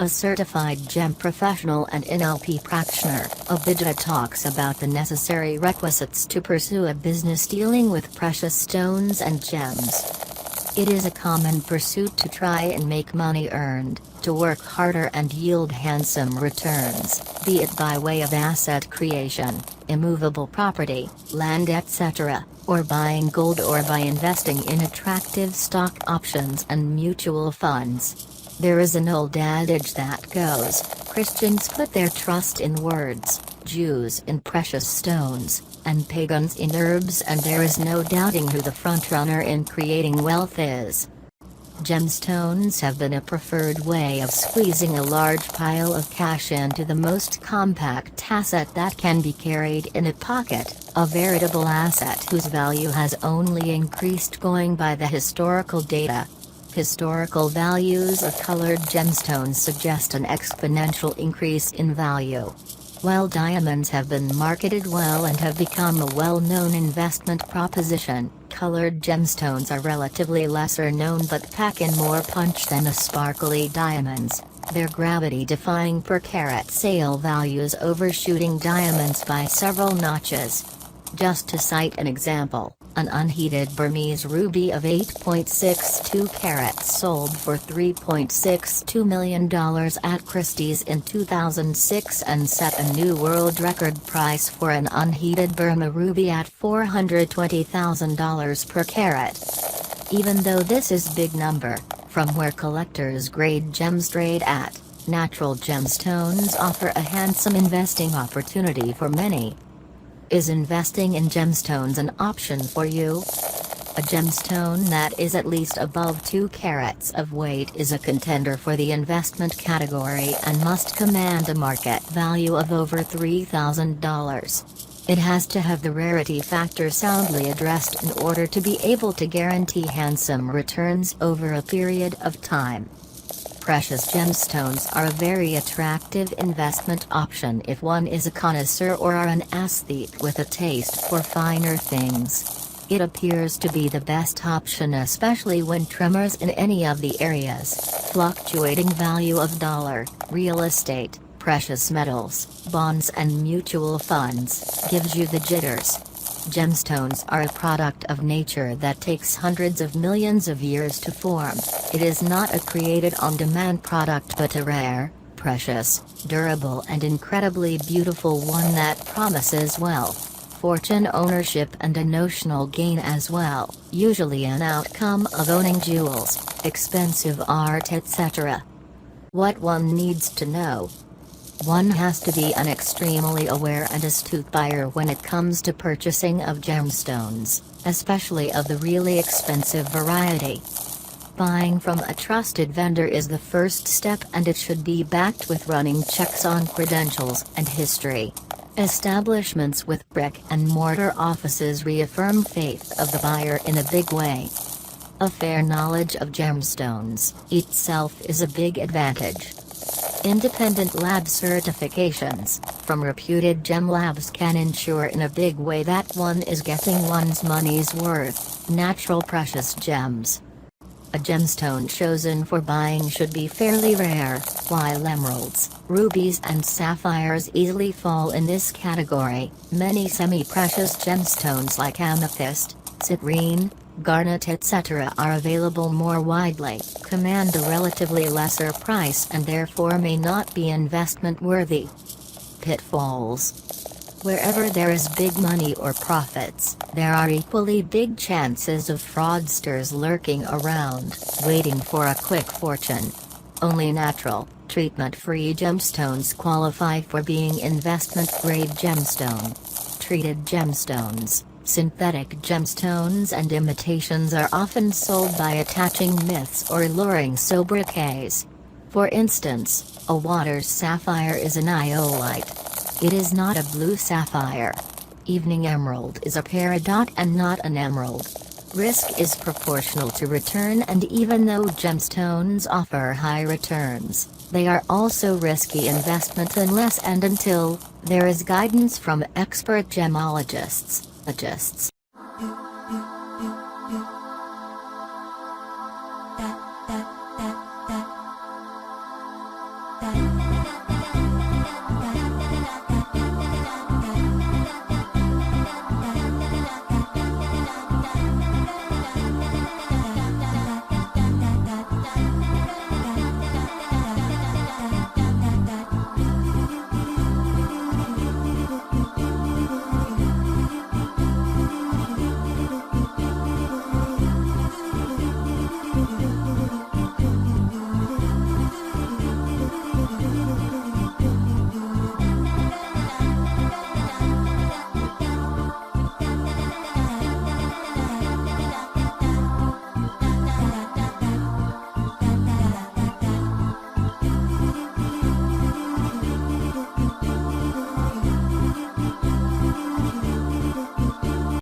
A certified gem professional and NLP practitioner, Abhijit talks about the necessary requisites to pursue a business dealing with precious stones and gems. It is a common pursuit to try and make money earned, to work harder and yield handsome returns, be it by way of asset creation, immovable property, land etc., or buying gold or by investing in attractive stock options and mutual funds. There is an old adage that goes, Christians put their trust in words, Jews in precious stones, and pagans in herbs, and there is no doubting who the frontrunner in creating wealth is. Gemstones have been a preferred way of squeezing a large pile of cash into the most compact asset that can be carried in a pocket, a veritable asset whose value has only increased going by the historical data. Historical values of colored gemstones suggest an exponential increase in value. While diamonds have been marketed well and have become a well-known investment proposition, colored gemstones are relatively lesser known but pack in more punch than the sparkly diamonds, their gravity-defying per carat sale values overshooting diamonds by several notches. Just to cite an example, an unheated Burmese ruby of 8.62 carats sold for $3.62 million at Christie's in 2006 and set a new world record price for an unheated Burma ruby at $420,000 per carat. Even though this is big number, from where collectors grade gems trade at, natural gemstones offer a handsome investing opportunity for many. Is investing in gemstones an option for you? A gemstone that is at least above 2 carats of weight is a contender for the investment category and must command a market value of over $3,000. It has to have the rarity factor soundly addressed in order to be able to guarantee handsome returns over a period of time. Precious gemstones are a very attractive investment option if one is a connoisseur or an aesthete with a taste for finer things. It appears to be the best option, especially when tremors in any of the areas, fluctuating value of dollar, real estate, precious metals, bonds and mutual funds, gives you the jitters. Gemstones are a product of nature that takes hundreds of millions of years to form. It is not a created on-demand product but a rare, precious, durable and incredibly beautiful one that promises wealth, fortune, ownership and a notional gain as well, usually an outcome of owning jewels, expensive art etc. What one needs to know. One has to be an extremely aware and astute buyer when it comes to purchasing of gemstones, especially of the really expensive variety. Buying from a trusted vendor is the first step, and it should be backed with running checks on credentials and history. Establishments with brick-and-mortar offices reaffirm faith of the buyer in a big way. A fair knowledge of gemstones itself is a big advantage. Independent lab certifications from reputed gem labs can ensure in a big way that one is getting one's money's worth, natural precious gems. A gemstone chosen for buying should be fairly rare, while emeralds, rubies and sapphires easily fall in this category. Many semi-precious gemstones like amethyst, citrine, garnet etc. are available more widely, command a relatively lesser price and therefore may not be investment worthy. Pitfalls. Wherever there is big money or profits, there are equally big chances of fraudsters lurking around, waiting for a quick fortune. Only natural, treatment-free gemstones qualify for being investment-grade gemstone. Treated gemstones, synthetic gemstones and imitations are often sold by attaching myths or alluring sobriquets. For instance, a water sapphire is an iolite. It is not a blue sapphire. Evening emerald is a peridot and not an emerald. Risk is proportional to return, and even though gemstones offer high returns, they are also risky investment unless and until there is guidance from expert gemologists. da